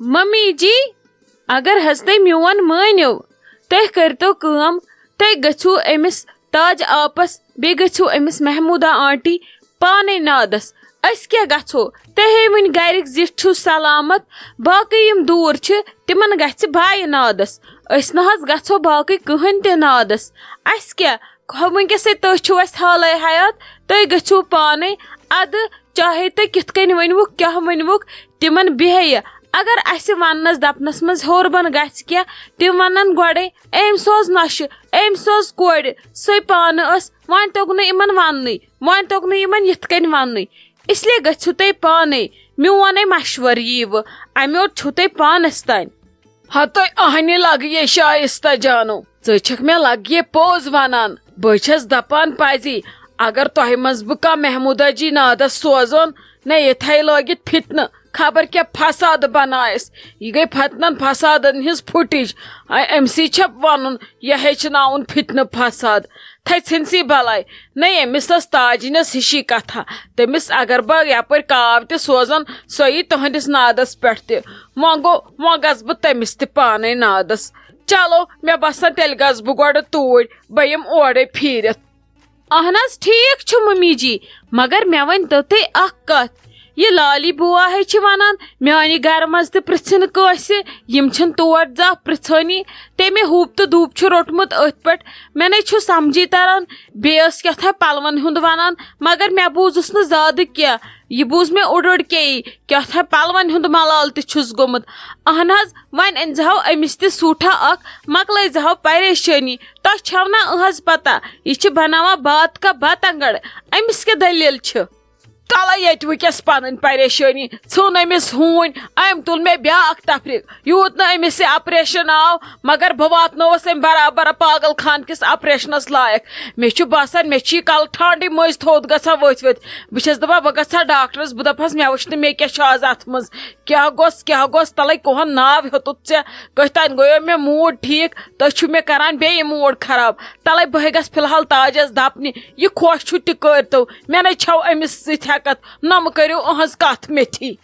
Mummy جی اگر حظ تُہۍ میون مٲنِو تُہۍ کٔرۍتو کٲم تُہۍ گٔژھِو أمِس تاج آپس بیٚیہِ گٔژھِو أمِس محموٗدا آنٹی پانے نادس أسۍ کیٛاہ گژھو تُہۍ ہے وٕنۍ گرِکۍ زِٹھ چھِو سلامت باقٕے یِم دوٗر چھِ تِمن گژھِ بایہِ نادس أسۍ نہ حظ گژھو باقٕے کٕہٕنۍ تہِ نادس اَسہِ کیٛاہ وٕنکیٚسے تُہۍ چھِو اَسہِ حالے حیات تُہۍ گٔژھِو پانے اَدٕ چاہے تُہۍ کِتھ کٔنۍ ؤنۍوُکھ کیٛاہ ؤنۍوُکھ تِمن بیٚہہِ اگر اَسہِ وننس دپنس منٛز ہیوٚر بۄن گژھِ کینٛہہ تِم ونن گۄڈے أمۍ سوز نۄشہِ أمۍ سوز کورِ سۄے پانہٕ ٲس وۄنۍ توٚگ نہٕ یِمن وننٕے وۄنۍ توٚگ نہٕ یِمن یِتھ کٔنۍ وننٕے اس لیے گٔژھِو تُہۍ پانے میونے مشورٕ ییٖوٕ امیوت چھُو تۄہہِ پانس تانۍ ہتٲے اہنہِ لگیے شایستہ جانو ژٕ چھکھ مےٚ لگیے پوٚز ونان بہٕ چھس دپان پزی اگر تۄہہِ منٛز بہٕ کانٛہہ محموٗدا جی نادس سوزون نہ یِتھے لٲگِتھ فِتنہٕ خبر کیٛاہ فساد بنایس یہِ گٔے فتنن فسادن ہٕنٛز پھٕٹِج أمسٕے چھےٚ ونُن یہِ ہیٚچھناوُن فِتنہٕ فساد تھے ژھٕنسی بلاے نہ ییٚمِس ٲس تاجِنس ہِشی کتھا تٔمِس اگر بہٕ یپٲرۍ کاو تہِ سوزن سۄ یی تُہنٛدِس نادس پٮ۪ٹھ تہِ وۄنۍ گوٚو وۄنۍ گژھٕ بہٕ تٔمِس تہِ پانے نادس چلو مےٚ باسان تیٚلہِ گژھٕ بہٕ گۄڈٕ توٗرۍ بہٕ یِمہٕ اورے پھیٖرِتھ اہن حظ ٹھیٖک چھُ ممی جی مگر مےٚ ؤنۍتو تُہۍ اکھ کتھ یہ لالی بوا ہے چھِ ونان میانہِ گرٕ منٛز تہِ پرژھِنۍ کٲنٛسہِ یِم چھِنہٕ تور زانٛہہ پرژھٲنی تٔمۍ ہوٗپ تہٕ دوٗپ چھُ روٚٹمُت أتھۍ پٮ۪ٹھ مےٚ نے چھُ سمجھی تران بیٚیہِ ٲس کیٛاہ تھام پلون ہُنٛد ونان مگر مےٚ بوٗزُس نہٕ زیادٕ کینٛہہ یہِ بوٗز مےٚ اوٚڑ کے کیٛاہ تھام پلون ہُنٛد ملال تہِ چھُس گوٚمُت اہن حظ وۄنۍ أنۍزِہو أمِس تہِ سوٗٹھا اکھ مۄکلٲیزِہو پریشٲنی تۄہہِ چھو نا أہنٛز پتہ یہِ چھِ بناوان بات کا بتنگڑ أمِس کیٛاہ دٔلیٖل چھِ تلے ییٚتہِ وٕنکیٚس پنٕنۍ پریشٲنی ژھُن أمِس ہوٗنۍ أمۍ تُل مےٚ بیاکھ تفریٖق یوٗت نہٕ أمِس یہِ اپریشن آو مگر بہٕ واتنووس أمۍ برابر پاگل خان کِس اپریشنس لایق مےٚ چھُ باسان مےٚ چھِ یہِ کلہٕ ٹھانڈٕے مٔنٛزۍ تھوٚد گژھان ؤتھۍ ؤتھۍ بہٕ چھس دپان بہٕ گژھٕ ہا ڈاکٹرس بہٕ دپہس مےٚ وٕچھ نہٕ مےٚ کیٛاہ چھُ آز اتھ منٛز کیٛاہ گوٚژھ تلے کٕہُنٛد ناو ہیوٚتُتھ ژےٚ کٔتھۍ تانۍ گٔیو مےٚ موٗڈ ٹھیٖک تُہۍ چھِو مےٚ کران بیٚیہِ موٗڈ خراب تلے بہٕ گژھٕ فلحال تاجس دپنہِ یہِ خۄش چھُ تہِ کٔرۍتو مےٚ نے چھو أمِس سۭتۍ ہٮ۪کتھ نہ مہٕ کٔرِو أہنٛز کتھ میٚتھی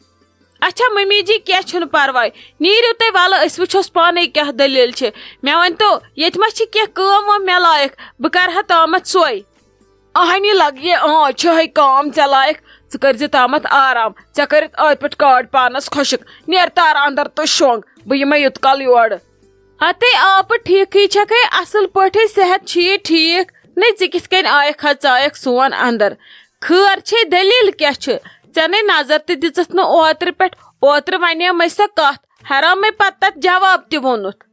اچھا ممی جی کینٛہہ چھُنہٕ پرواے نیٖرِو تُہۍ ولہٕ أسۍ وٕچھوس پانے کیٛاہ دٔلیٖل چھِ مےٚ ؤنۍتو ییٚتہِ ما چھِ کینٛہہ کٲم وٲم مےٚ لایق بہٕ کرٕ ہا تامتھ سۄے اہنہِ لگیے چھُہے کٲم ژےٚ لایق ژٕ کٔرزِ تامتھ آرام ژےٚ کٔرِتھ ٲدۍ پٲٹھۍ کاڑ پانس خۄشک نیر تار انٛدر تہٕ شۄنٛگ بہٕ یِمے یوٗت کال یورٕ ہتے آپہٕ ٹھیٖکھٕے چھکھے اصل پٲٹھۍ صحت چھُیی ٹھیٖک نَے ژٕ کِتھ کٔنۍ آیکھ حظ ژایکھ سون انٛدر خٲر چھے دٔلیٖل کیٛاہ چھِ ژےٚ نے نظر تہِ دِژٕتھ نہٕ اوترٕ پٮ۪ٹھ اوترٕ وَنیمَے سۄ کتھ حرامے پتہٕ تتھ جواب تہِ ووٚنُتھ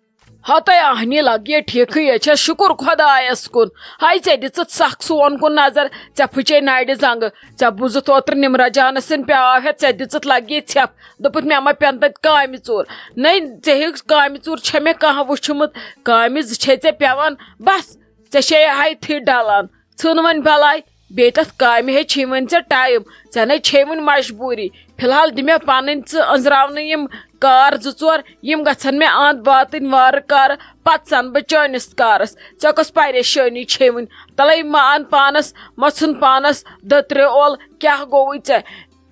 ہتے اہنہِ لگیے ٹھیٖکھٕے ہے چھس شُکُر خۄدایس کُن ہاے ژےٚ دِژٕتھ سکھ سون کُن نظر ژےٚ پھٕچے نرِ زنگہٕ ژےٚ بوٗزُتھ اوترٕ نمرا جانس سٕنٛدۍ پیاو ہٮ۪تھ ژےٚ دِژٕتھ لگیے ژھٮ۪پھ دوٚپُتھ مےٚ ما پٮ۪ن تتہِ کامہِ ژوٗر نَے ژےٚ ہیٚکھ کامہِ ژوٗر چھےٚ مےٚ کانٛہہ وٕچھمُت کامہِ زٕ چھے ژےٚ پٮ۪وان بس ژےٚ چھے ہاے تھٕے ڈلان ژھٕن وۄنۍ بلاے بیٚیہِ تتھ کامہِ ہے چھے وۄنۍ ژےٚ ٹایم ژےٚ نے چھے وۄنۍ مجبوٗری فلحال دِ مےٚ پنٕنۍ ژٕ أنٛزراونہٕ یِم کار زٕ ژور یِم گژھن مےٚ اند واتٕنۍ وارٕ کارٕ پتہٕ سن بہٕ چٲنِس کارس ژےٚ کۄس پریشٲنی چھے وٕنۍ تلے مان پانس مہ ژھُن پانس دٔترِ اول کیٛاہ گوٚوُے ژےٚ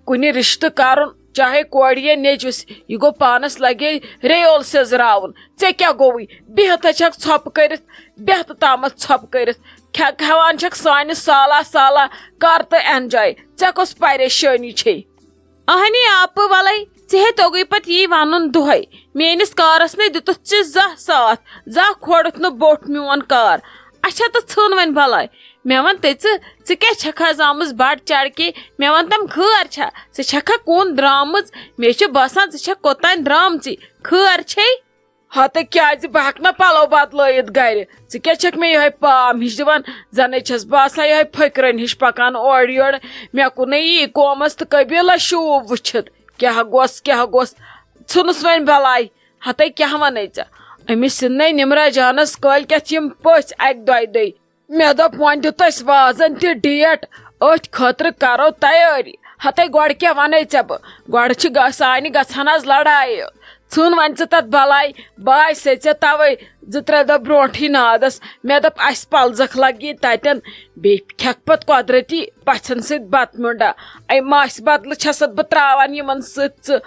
کُنہِ رشتہٕ کرُن چاہے کورِ یا نیچوِس یہِ گوٚو پانس لگے ریول سیٚزراوُن ژےٚ کیٛاہ گوٚوُے بِہتھے چھکھ ژھۄپہٕ کٔرِتھ بیٚہتہٕ تامتھ ژھۄپہٕ کٔرِتھ کھٮ۪وان چھکھ سانہِ سالا سالا کر تہٕ اٮ۪نجاے ژےٚ کۄس پریشٲنی چھے اہنی آپہٕ وَلے ژےٚ ہے توٚگُے پتہٕ یی ونُن دۄہے میٲنِس کارس نے دِتُتھ ژےٚ زانٛہہ ساتھ زانٛہہ کھولُتھ نہٕ بوٚٹھ میون کار اچھا تہٕ ژھٕن وۄنۍ بلاے مےٚ ون تہٕ ژٕ کیٛاہ چھکھ حظ آمٕژ بڑٕ چڑکے مےٚ ون تم خٲر چھا ژٕ چھکھا کُن درامٕژ مےٚ چھُ باسان ژٕ چھکھ کوٚتانۍ درامژٕے خٲر چھے ہتہٕ کیٛازِ بہٕ ہٮ۪کہٕ نا پلو بدلٲیِتھ گرِ ژٕ کیٛاہ چھکھ مےٚ یِہوے پام ہِش دِوان زنٕے چھس بہٕ آسان یِہوے پھٔکرن ہِش پکان اورٕ یورٕ مےٚ کُنٕے یی قومس تہٕ قبیٖلس شوٗب وٕچھِتھ کیٛاہ گوٚژھ ژھٕنُس وۄنۍ بلاے ہتے کیٛاہ ونے ژےٚ أمِس سٕنٛدنٕے نمرا جانس کٲلۍ یِم پٔژھۍ اکہِ دۄیہِ دۄہہِ مےٚ دوٚپ وۄنۍ دیُت اَسہِ وازن تہِ ڈیٹ أتھۍ خٲطرٕ کرو تیٲری ہتے گۄڈٕ کیٛاہ ونے ژےٚ بہٕ گۄڈٕ چھِ سانہِ گژھان حظ لڑایہِ ژھٕن وۄنۍ ژٕ تتھ بلاے بہٕ آسے ژےٚ توے 2-3 دۄہ برونٹھٕے نادس مےٚ دوٚپ اسہِ پلزکھ لگی تتٮ۪ن بیٚیہِ کھٮ۪کھ پتہٕ قۄدرتی پژھٮ۪ن سۭتۍ بتہٕ میونٛڈا اَمہِ ماسہِ بدلہٕ چھسکھ بہٕ تراوان یِمن سۭتۍ ژٕ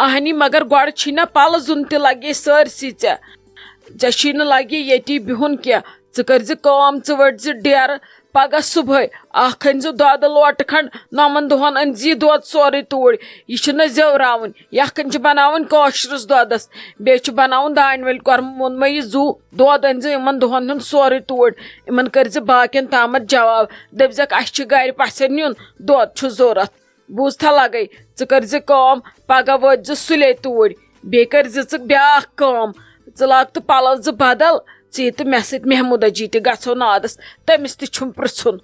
اہنی مگر گۄڈٕ چھی نا پلہٕ زُن تہِ لگے سٲرسٕے ژےٚ چھی نہٕ لگے ییٚتی بِہُن کینٛہہ ژٕ کٔرزِ کٲم ژٕ ؤٹزِ ڈیرٕ پگہہ صبحٲے اکھ أنۍ زِ دۄدٕ لوٹہٕ کھنڈ 9 دۄہن أنۍ زِ یہِ دۄد سورُے توٗرۍ یہِ چھُنہٕ زیوراوُن یکھٕنۍ چھِ بناوٕنۍ کٲشرِس دۄدس بیٚیہِ چھُ بناوُن دانہِ ؤلۍ کۄرمہٕ ووٚن مےٚ یہِ زُو دۄد أنۍ زِ یِمن دۄہن ہُنٛد سورُے توٗرۍ یِمن کٔرزِ باقین تامتھ جواب دٔپزٮ۪کھ اسہِ چھُ گرِ پژھٮ۪ن نیُن دۄد چھُ ضوٚرتھ بوٗزتھا لگے ژٕ کٔرزِ کٲم پگہہ وٲتۍ زِ سُلے توٗرۍ بیٚیہِ کٔرزِ ژٕ بیاکھ کٲم ژٕ لاگ تہٕ پلو زٕ بدل ژٕ تہٕ مےٚ سۭتۍ محموٗدا جی تہِ گژھو نادس تٔمِس تہِ چھُم پرژھُن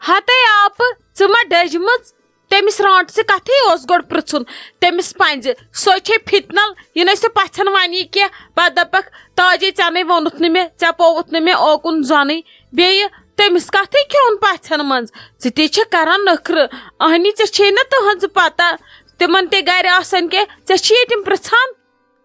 ہتے آپہٕ ژٕ ما ڈٔجمٕژ تٔمِس رانٛٹہٕ ژٕ کتھٕے اوس گۄڈٕ پرژھُن تٔمِس پنزِ سۄ چھے فِتنل یہِ نَے سۄ پژھٮ۪ن وَنی کینٛہہ پتہٕ دپکھ تاجے ژےٚ نَے ووٚنُتھ نہٕ مےٚ ژےٚ پووُتھ نہٕ مےٚ اوکُن زۄنٕے بیٚیہِ تٔمِس کتھٕے کھیوٚن پژھٮ۪ن منٛز ژٕ تے چھکھ کران نخرٕ اہنی ژےٚ چھے نا تٕہنٛز پتہ تِمن تے گرِ آسن کینٛہہ ژےٚ چھِی تِم پرژھان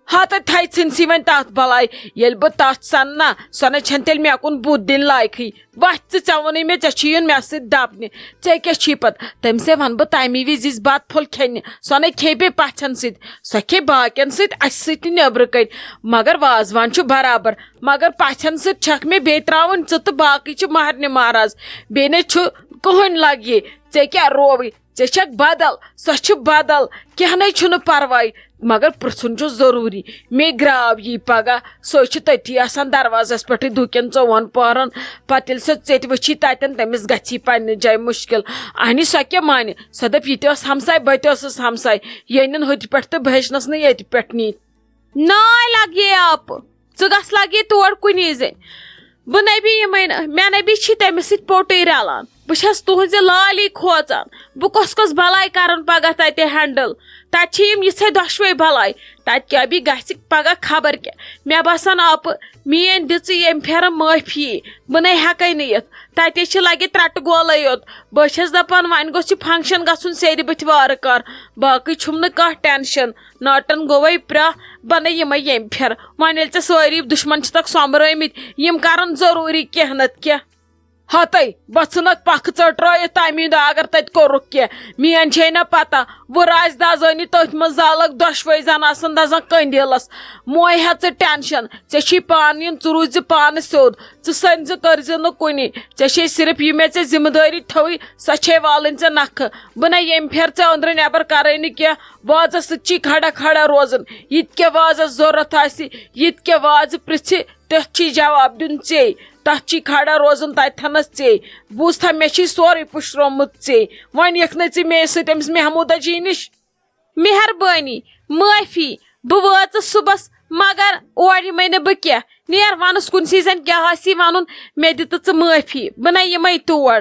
ہتہٕ تھایہِ ژھٕنسی وۄنۍ تتھ بلاے ییٚلہِ بہٕ تتھ سنہٕ نا سۄ نَے چھنہٕ تیٚلہِ مےٚ کُن بُتھ دِنۍ لایقٕے وتھ ژٕ ووٚنُے مےٚ ژےٚ چھُے یُن مےٚ سۭتۍ دپنہِ ژےٚ کیٛاہ چھی پتہٕ تٔمِسے ونہٕ بہٕ تمی وِزِ یِژھ بتہٕ پھوٚل کھٮ۪نہِ سۄ نَے کھیٚیہِ بیٚیہِ پژھٮ۪ن سۭتۍ سۄ کھیٚیہِ باقین سۭتۍ اسہِ سۭتۍ تہِ نیبرٕ کَنۍ مگر وازوان چھُ برابر مگر پژھٮ۪ن سۭتۍ چھکھ مےٚ بیٚیہِ تراوٕنۍ ژٕ تہٕ باقٕے چھِ مہرنہِ مہراز بیٚیہِ نَے چھُ کٕہٕنۍ لگہِ ژےٚ کیٛاہ رووٕے ژےٚ چھکھ بدل سۄ چھِ بدل کینٛہہ نَے چھُنہٕ پرواے مگر پرژھُن چھُ ضروٗری مے گراو یی پگہہ سۄ چھِ تٔتی آسان دروازس پٮ۪ٹھٕے دُکٮ۪ن 4 پہرن پتہٕ ییٚلہِ سۄ ژیٚتہِ وٕچھی تتٮ۪ن تٔمِس گژھی پننہِ جایہِ مُشکل اہنی سۄ کیٛاہ مانہِ سۄ دپ یہِ تہِ ٲس ہمساے بہٕ تہِ ٲسٕس ہمساے یہِ أنِن ہُتہِ پٮ۪ٹھ تہٕ بہٕ ہیٚچھنس نہٕ ییٚتہِ پٮ۪ٹھ نِتھ ناے لگے آپہٕ ژٕ گژھ لگے تور کُنی زٔنۍ بہٕ نبی یِمے نہٕ مےٚ نبی چھی تٔمِس سۭتۍ پوٹٕے رلان بہٕ چھس تُہنزِ لالے کھوژان بہٕ کۄس بلاے کرن پگہہ تتہِ ہینڈل تتہِ چھِ یِم یِژھے دۄشوے بلاے تتہِ کیٛاہ بھی گژھِ پگہہ خبر کیٛاہ مےٚ باسان آپہٕ میٲنۍ دِژٕ ییٚمہِ پھیرٕ معٲفی بہٕ نَے ہٮ۪کے نہٕ یِتھ تتے چھِ لگہِ ترٛٹہٕ گولے یوت بہٕ چھس دپان وۄنۍ گوٚژھ یہِ فنکشن گژھُن سیرِ بٕتھِ وارٕ کار باقٕے چھُم نہٕ کانٛہہ ٹینشن ناٹن گوٚوے پرٛاہ بہٕ نَے یِمے ییٚمہِ پھیرٕ وۄنۍ ییٚلہِ ژےٚ سٲری دُشمن چھِتکھ سوٚمبرٲمٕتۍ یِم کرن ضروٗری کینٛہہ نتہٕ کینٛہہ ہتے بہٕ ژھٕنکھ پکھٕ ژٔٹرٲیِتھ تمی دۄہ اگر تتہِ کوٚرُکھ کینٛہہ میٲنۍ چھے نا پتہ وُر آسہِ دزٲنی تٔتھۍ منٛز زالکھ دۄشوے زن آسن دزان قٔندیٖلس موے ہہ ژٕ ٹینشن ژےٚ چھی پانہٕ یُن ژٕ روٗزِ پانہٕ سیوٚد ژٕ سٔنزِ کٔرزِ نہٕ کُنی ژےٚ چھے صرف یہِ مےٚ ژےٚ ذمہٕ دٲری تھٲوٕے سۄ چھے والٕنۍ ژےٚ نکھٕ بہٕ نَے ییٚمہِ پھیرٕ ژےٚ أنٛدرٕ نٮ۪بر کرے نہٕ کینٛہہ وازس سۭتۍ چھی کھڑا روزُن یِتہِ کیٛاہ وازس ضوٚرتھ آسہِ یِتہِ کیٛاہ وازٕ پرژھِ تٔتھۍ چھی جواب دیُن ژے تتھ چھی کھڑا روزُن تتھٮ۪نس ژے بوٗزتھا مےٚ چھی سورُے پُشرومُت ژے وۄنۍ یِکھ نہٕ ژٕ مے سۭتۍ أمِس محموٗدا جی نِش مہربٲنی معٲفی بہٕ وٲژٕس صبحس مگر اور یِمے نہٕ بہٕ کینٛہہ نیر ونُس کُنسٕے زن کیٛاہ آسی ونُن مےٚ دِ تہٕ ژٕ معٲفی بہٕ نَے یِمے تور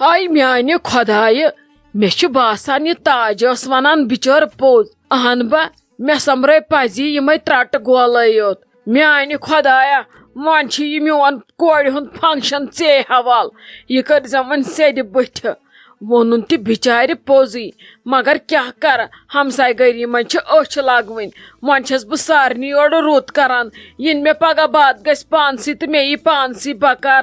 ہاے میانہِ خۄدایہِ مےٚ چھُ باسان یہِ تاج ٲس ونان بِچٲر پوٚز اہن با مےٚ سمبرٲے پزی یِمے ترٛٹہٕ گولے یوت میانہِ خۄدایا وۄنۍ چھُ یہِ میون کورِ ہُنٛد فنکشن ژے حوالہٕ یہِ کٔرزٮ۪م وۄنۍ سیٚدِ بٕتھِ ووٚنُن تہِ بِچارِ پوٚزُے مگر کیٛاہ کرٕ ہمساے گٔری منٛز چھِ أچھ لگوٕنۍ وۄنۍ چھس بہٕ سارنٕے یورٕ رُت کران یِنہٕ مےٚ پگہہ بات گژھِ پانسٕے تہٕ مےٚ یی پانسٕے بکار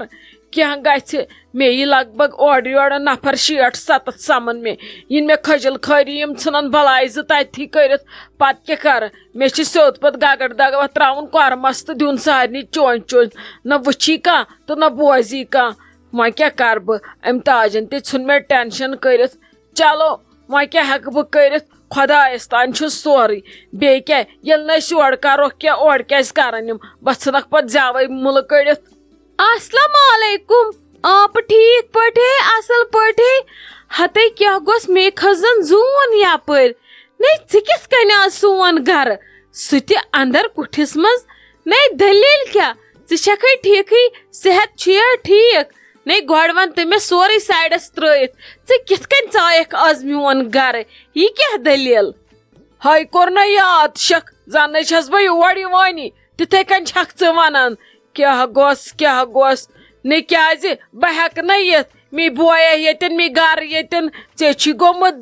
کینٛہہ گژھِ مےٚ یی لگ بگ اورٕ یورٕ نفر 60-70 سمن مےٚ یِنہٕ مےٚ کھٔجل خٲری یِم ژھٕنن بلاے زٕ تتھی کٔرِتھ پتہٕ کیٛاہ کرٕ مےٚ چھِ سیوٚد پتہٕ گگر دگوا تراوُن کۄرمس تہٕ دیُن سارنٕے چونچ نہ وٕچھی کانٛہہ تہٕ نہ بوزی کانٛہہ وۄنۍ کیٛاہ کرٕ بہٕ أمۍ تاجن تہِ ژھُن مےٚ ٹینشن کٔرِتھ چلو وۄنۍ کیٛاہ ہٮ۪کہٕ بہٕ کٔرِتھ خۄدایس تانۍ چھُ سورُے بیٚیہِ کیٛاہ ییٚلہِ نہٕ أسۍ یورٕ کرہوکھ کینٛہہ اورٕ کیٛازِ کرن یِم بہٕ ژھٕنکھ پتہٕ زیوے مُلہٕ کٔڑِتھ السلام علیکم آپہٕ ٹھیٖک پٲٹھی اصل پٲٹھی ہتے کیٛاہ گوٚژھ مے کھٔژن زوٗن یپٲرۍ نے ژٕ کِتھ کٔنۍ آز سون گرٕ سُہ تہِ اندر کُٹھِس منٛز نے دٔلیٖل کیٛاہ ژٕ چھکھٕے ٹھیٖکھٕے صحت چھُیا ٹھیٖک نے گۄڈٕ ون تہٕ مےٚ سورُے سایڈس ترٲیِتھ ژٕ کِتھ کٔنۍ ژایکھ آز میون گرٕ یہِ کیٛاہ دٔلیٖل ہاے کوٚر نہ یاد شک زن چھس بہٕ یور یِوانی تِتھے کٔنۍ چھکھ ژٕ ونان کیٛاہ گوٚژھ نہٕ کیٛازِ بہٕ ہٮ۪کہٕ نہٕ یِتھ می بویا ییٚتٮ۪ن می گرٕ ییٚتٮ۪ن ژےٚ چھی گوٚمُت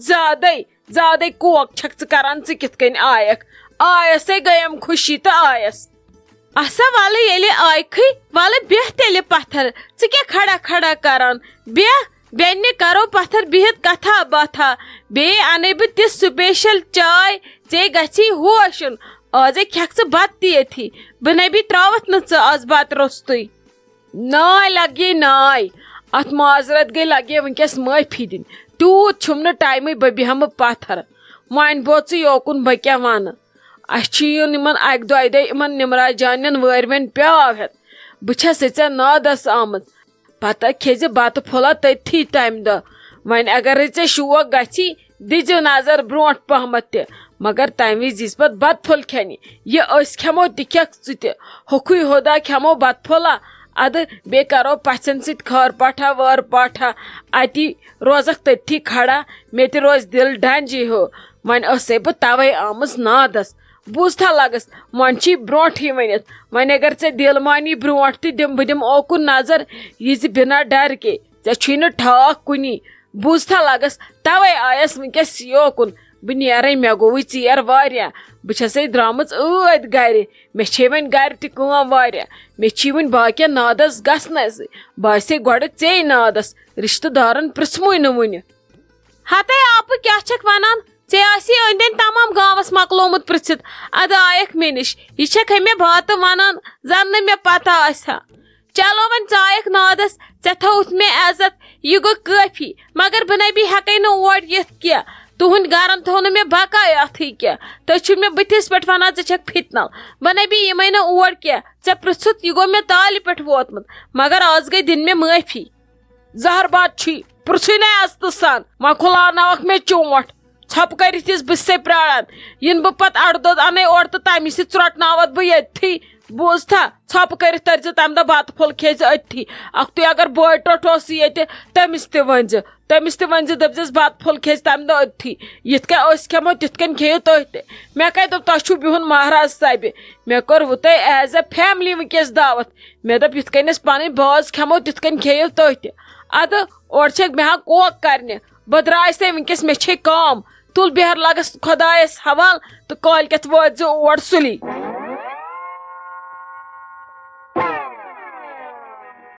زیادے کوک چھکھ ژٕ کران ژٕ کِتھ کٔنۍ آیکھ آیسے گٔیم خوشی تہٕ آیس اسا وَلہٕ ییٚلہِ آیکھٕے وَلہٕ بیٚہہ تیٚلہِ پتھر ژٕ کیٛاہ کھڑا کران بیٚہہ بیٚنہِ کرو پتھر بِہِتھ کتھا باتھا بیٚیہِ انے بہٕ تِژھ سپیشل چاے ژےٚ گژھی ہوشن آزے کھٮ۪کھ ژٕ بتہٕ تہِ ییٚتھی بہٕ نبی تراوتھ نہٕ ژٕ آز بتہٕ روٚستُے. ناے لگے ناے اتھ معذرت گٔے لگے ونکیس معٲفی دِنۍ تیوٗت چھُم نہٕ ٹایمٕے بہٕ بیہمہٕ پتھر وۄنۍ بوز ژٕ یوکُن بہٕ کیٛاہ ونہٕ اسہِ چھُ یُن یِمن اکہِ دۄیہِ دۄہہِ یِمن نمراج جانٮ۪ن وٲرۍوٮ۪ن پیاو ہٮ۪تھ بہٕ چھسے ژےٚ نادس آمٕژ پتہٕ کھیزِ بتہٕ پھوٚلا تٔتھی تمہِ دۄہ وۄنۍ اگرے ژےٚ شوق گژھی دِزِ نظر برونٛٹھ پہمتھ تہِ مگر تمہِ وِزِ یِژ پتہٕ بتہٕ پھوٚل کھٮ۪نہِ یہِ أسۍ کھٮ۪مو تہِ کھٮ۪کھ ژٕ تہِ ہوٚکھُے ہودا کھٮ۪مو بتہٕ پھوٚلا ادٕ بیٚیہِ کرو پژھٮ۪ن سۭتۍ خٲر پاٹھا وٲر پاٹھا اتی روزکھ تٔتھی کھڑا مےٚ تہِ روزِ دل ڈنجہِ ہیوٗ وۄنۍ ٲسے بہٕ توے آمٕژ نادس بوٗزتھا لگس وۄنۍ چھی برونٛٹھٕے ؤنِتھ وۄنۍ اگر ژےٚ دل مانی برونٛٹھ تہِ بہٕ دِمہٕ اوکُن نظر یہِ زِ بنا ڈر کے ژےٚ چھُے نہٕ ٹھاکھ کُنی بوٗزتھا لگس توے آیس ونکیٚس یوکُن بہٕ نیرے مےٚ گوٚوٕے ژیر واریاہ بہٕ چھسے درامٕژ ٲدۍ گرِ مےٚ چھے وۄنۍ گرِ تہِ کٲم واریاہ مےٚ چھی وۄنۍ باقین نادس گژھنسے باسے گۄڈٕ ژے نادس رشتہٕ دارن پرژھمُے نہٕ وُنہِ. ہتے آپہٕ کیٛاہ چھکھ ونان ژےٚ آسی أنٛدۍ أنٛدۍ تمام گامس مۄکلومُت پرژھِتھ ادٕ آیکھ مےٚ نِش یہِ چھکھ مےٚ باتہٕ ونان زن نہٕ مےٚ پتہ آسہِ ہا. چلو وۄنۍ ژایکھ نادس ژےٚ تھوٚوُتھ مےٚ عزت یہِ گوٚو کٲفی مگر بہٕ نبی ہٮ۪کے نہٕ اور یِتھ کینٛہہ تُہنٛدۍ گرن تھوٚو نہٕ مےٚ بقاے اتھٕے کینٛہہ تُہۍ چھِو مےٚ بٕتھِس پٮ۪ٹھ ونان ژٕ چھکھ فِتنل بہٕ نبی یِمے نہٕ اور کینٛہہ ژےٚ پرژھُتھ یہِ گوٚو مےٚ تالہِ پٮ۪ٹھ ووتمُت مگر آز گٔے دِنۍ مےٚ معٲفی. زہر بات چھی پرژھُے عزتہٕ سان وۄنۍ کھُلاوناوکھ مےٚ چونٛٹھ ژھۄپہٕ کٔرِتھ یِس بہٕ چھسے پراران یِنہٕ بہٕ پتہٕ اڑٕ دۄد انے اورٕ تہٕ تمہِ سۭتۍ ژرۄٹناوتھ بہٕ ییٚتھی بوٗزتھا ژھۄپہٕ کٔرِتھ ترزِ تمہِ دۄہ بتہٕ پھوٚل کھیزِ أتھی اکھتُے اگر بوے ٹوٹھ اوس ییٚتہِ تٔمِس تہِ ؤنزِ دٔپزِس بتہٕ پھوٚل کھیزِ تمہِ دۄہ أتھی یِتھ کٔنۍ أسۍ کھٮ۪مو تِتھ کٔنۍ کھیٚیِو تُہۍ تہِ مےٚ کَتہِ دوٚپ تۄہہِ چھُو بِہُن مہراز سبہِ مےٚ کوٚروٕ تۄہہِ ایز اے فیملی ونکیٚس دعوت مےٚ دوٚپ یِتھ کٔنۍ أسۍ پنٕنۍ باز کھٮ۪مو تِتھ کٔنۍ کھیٚیِو تُہۍ تہِ ادٕ اورٕ چھکھ بیٚہان کوک کرنہِ بہٕ درٛایسے ونکیٚس مےٚ چھے کٲم تُل بیہر لگس خۄدایس حوال تہٕ کالۍ کٮ۪تھ وٲتۍ زِ اور سُلی.